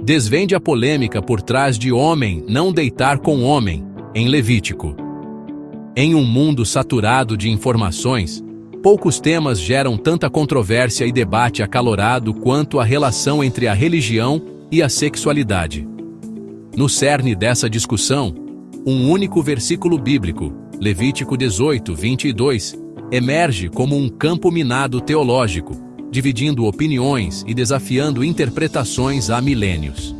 desvende a polêmica por trás de homem não deitar com homem, em Levítico. Em um mundo saturado de informações, poucos temas geram tanta controvérsia e debate acalorado quanto a relação entre a religião e a sexualidade. No cerne dessa discussão, um único versículo bíblico, Levítico 18, 22, emerge como um campo minado teológico, dividindo opiniões e desafiando interpretações há milênios.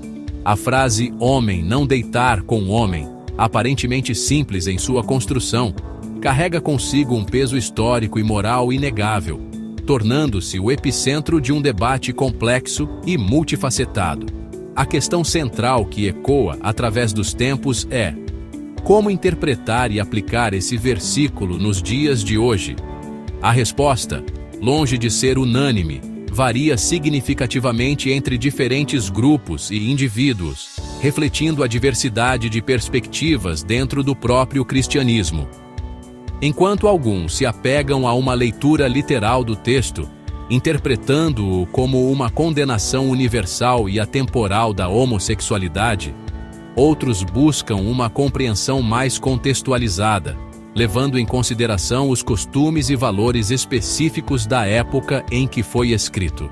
A frase "homem não deitar com homem", aparentemente simples em sua construção, carrega consigo um peso histórico e moral inegável, tornando-se o epicentro de um debate complexo e multifacetado. A questão central que ecoa através dos tempos é: como interpretar e aplicar esse versículo nos dias de hoje? A resposta, longe de ser unânime, varia significativamente entre diferentes grupos e indivíduos, refletindo a diversidade de perspectivas dentro do próprio cristianismo. Enquanto alguns se apegam a uma leitura literal do texto, interpretando-o como uma condenação universal e atemporal da homossexualidade, outros buscam uma compreensão mais contextualizada, levando em consideração os costumes e valores específicos da época em que foi escrito.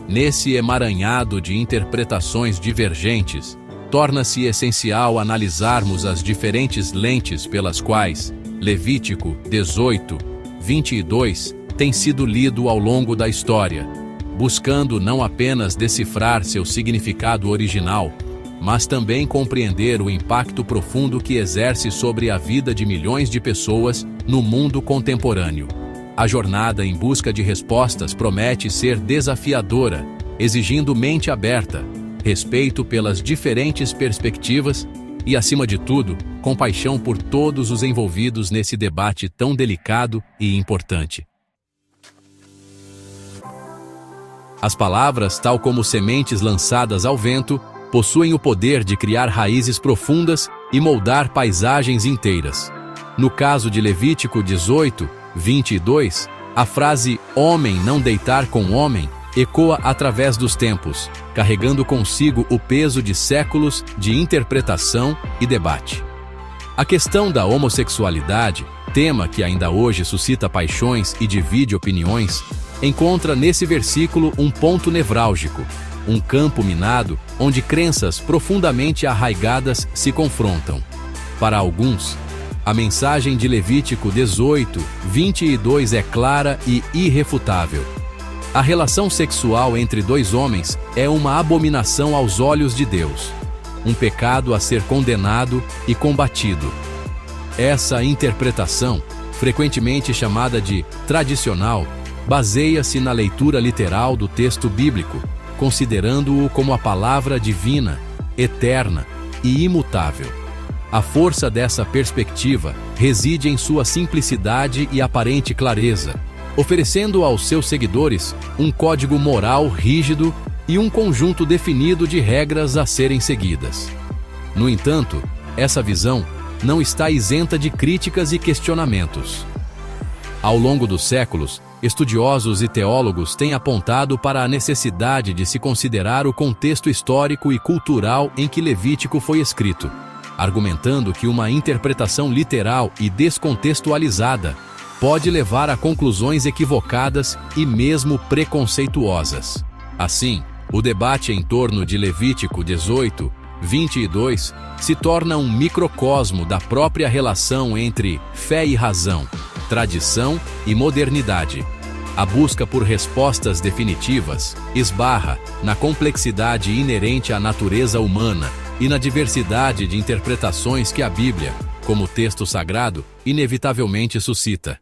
Nesse emaranhado de interpretações divergentes, torna-se essencial analisarmos as diferentes lentes pelas quais Levítico 18, 22 tem sido lido ao longo da história, buscando não apenas decifrar seu significado original, mas também compreender o impacto profundo que exerce sobre a vida de milhões de pessoas no mundo contemporâneo. A jornada em busca de respostas promete ser desafiadora, exigindo mente aberta, respeito pelas diferentes perspectivas e, acima de tudo, compaixão por todos os envolvidos nesse debate tão delicado e importante. As palavras, tal como sementes lançadas ao vento, possuem o poder de criar raízes profundas e moldar paisagens inteiras. No caso de Levítico 18, 22, a frase "homem não deitar com homem" ecoa através dos tempos, carregando consigo o peso de séculos de interpretação e debate. A questão da homossexualidade, tema que ainda hoje suscita paixões e divide opiniões, encontra nesse versículo um ponto nevrálgico, um campo minado onde crenças profundamente arraigadas se confrontam. Para alguns, a mensagem de Levítico 18, 22 é clara e irrefutável. A relação sexual entre dois homens é uma abominação aos olhos de Deus, um pecado a ser condenado e combatido. Essa interpretação, frequentemente chamada de tradicional, baseia-se na leitura literal do texto bíblico, considerando-o como a palavra divina, eterna e imutável. A força dessa perspectiva reside em sua simplicidade e aparente clareza, oferecendo aos seus seguidores um código moral rígido e um conjunto definido de regras a serem seguidas. No entanto, essa visão não está isenta de críticas e questionamentos. Ao longo dos séculos, estudiosos e teólogos têm apontado para a necessidade de se considerar o contexto histórico e cultural em que Levítico foi escrito, argumentando que uma interpretação literal e descontextualizada pode levar a conclusões equivocadas e mesmo preconceituosas. Assim, o debate em torno de Levítico 18, 22 se torna um microcosmo da própria relação entre fé e razão, tradição e modernidade. A busca por respostas definitivas esbarra na complexidade inerente à natureza humana e na diversidade de interpretações que a Bíblia, como texto sagrado, inevitavelmente suscita.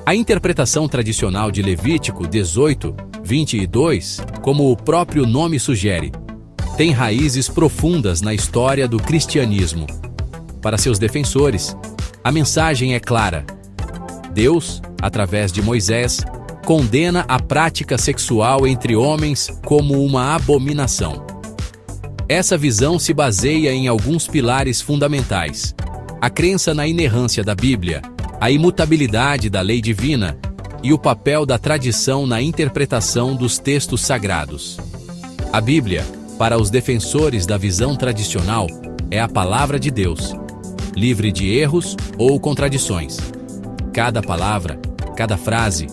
A interpretação tradicional de Levítico 18, 22, como o próprio nome sugere, tem raízes profundas na história do cristianismo. Para seus defensores, a mensagem é clara. Deus, através de Moisés, condena a prática sexual entre homens como uma abominação. Essa visão se baseia em alguns pilares fundamentais: a crença na inerrância da Bíblia, a imutabilidade da lei divina e o papel da tradição na interpretação dos textos sagrados. A Bíblia, para os defensores da visão tradicional, é a palavra de Deus, livre de erros ou contradições. Cada palavra, cada frase,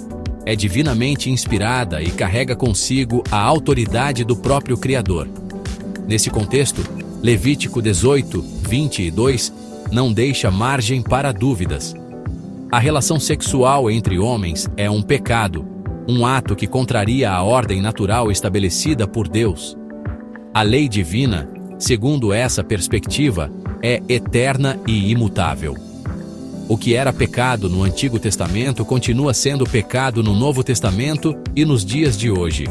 é divinamente inspirada e carrega consigo a autoridade do próprio Criador. Nesse contexto, Levítico 18, 22 não deixa margem para dúvidas. A relação sexual entre homens é um pecado, um ato que contraria a ordem natural estabelecida por Deus. A lei divina, segundo essa perspectiva, é eterna e imutável. O que era pecado no Antigo Testamento continua sendo pecado no Novo Testamento e nos dias de hoje.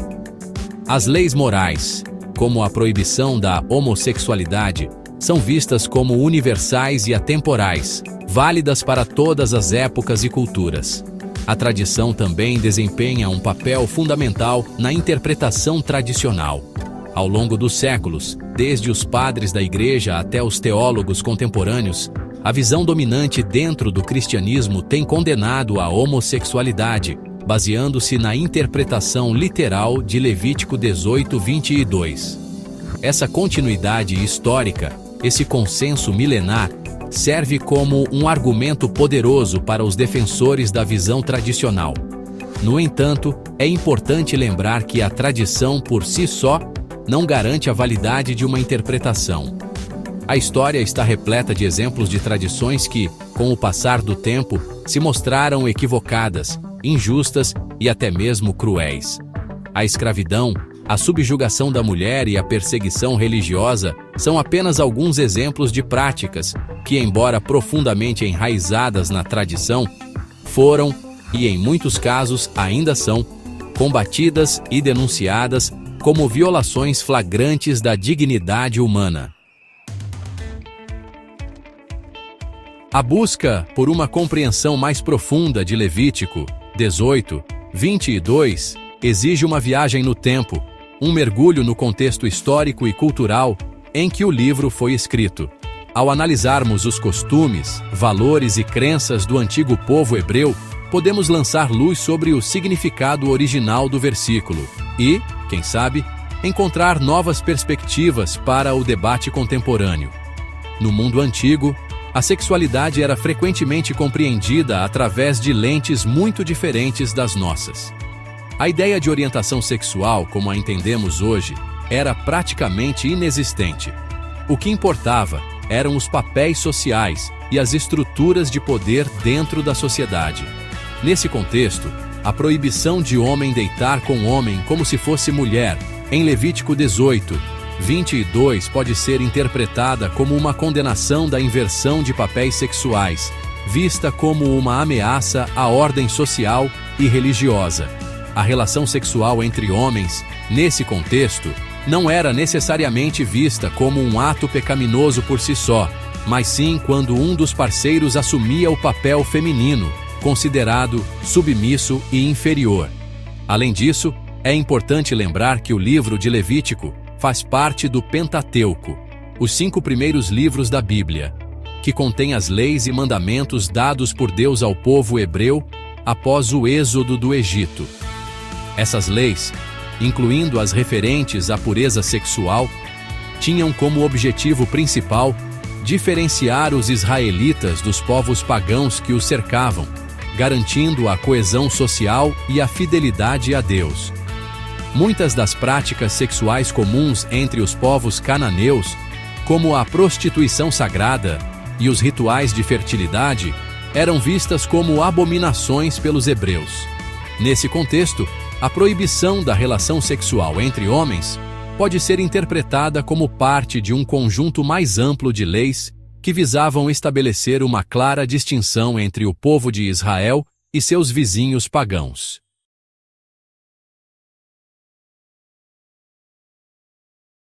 As leis morais, como a proibição da homossexualidade, são vistas como universais e atemporais, válidas para todas as épocas e culturas. A tradição também desempenha um papel fundamental na interpretação tradicional. Ao longo dos séculos, desde os padres da Igreja até os teólogos contemporâneos, a visão dominante dentro do cristianismo tem condenado a homossexualidade, baseando-se na interpretação literal de Levítico 18, 22. Essa continuidade histórica, esse consenso milenar, serve como um argumento poderoso para os defensores da visão tradicional. No entanto, é importante lembrar que a tradição por si só não garante a validade de uma interpretação. A história está repleta de exemplos de tradições que, com o passar do tempo, se mostraram equivocadas, injustas e até mesmo cruéis. A escravidão, a subjugação da mulher e a perseguição religiosa são apenas alguns exemplos de práticas que, embora profundamente enraizadas na tradição, foram, e em muitos casos ainda são, combatidas e denunciadas como violações flagrantes da dignidade humana. A busca por uma compreensão mais profunda de Levítico 18, 22 exige uma viagem no tempo, um mergulho no contexto histórico e cultural em que o livro foi escrito. Ao analisarmos os costumes, valores e crenças do antigo povo hebreu, podemos lançar luz sobre o significado original do versículo e, quem sabe, encontrar novas perspectivas para o debate contemporâneo. No mundo antigo, a sexualidade era frequentemente compreendida através de lentes muito diferentes das nossas. A ideia de orientação sexual, como a entendemos hoje, era praticamente inexistente. O que importava eram os papéis sociais e as estruturas de poder dentro da sociedade. Nesse contexto, a proibição de homem deitar com homem como se fosse mulher, em Levítico 18, 22 pode ser interpretada como uma condenação da inversão de papéis sexuais, vista como uma ameaça à ordem social e religiosa. A relação sexual entre homens, nesse contexto, não era necessariamente vista como um ato pecaminoso por si só, mas sim quando um dos parceiros assumia o papel feminino, considerado submisso e inferior. Além disso, é importante lembrar que o livro de Levítico faz parte do Pentateuco, os 5 primeiros livros da Bíblia, que contém as leis e mandamentos dados por Deus ao povo hebreu após o êxodo do Egito. Essas leis, incluindo as referentes à pureza sexual, tinham como objetivo principal diferenciar os israelitas dos povos pagãos que os cercavam, garantindo a coesão social e a fidelidade a Deus. Muitas das práticas sexuais comuns entre os povos cananeus, como a prostituição sagrada e os rituais de fertilidade, eram vistas como abominações pelos hebreus. Nesse contexto, a proibição da relação sexual entre homens pode ser interpretada como parte de um conjunto mais amplo de leis que visavam estabelecer uma clara distinção entre o povo de Israel e seus vizinhos pagãos.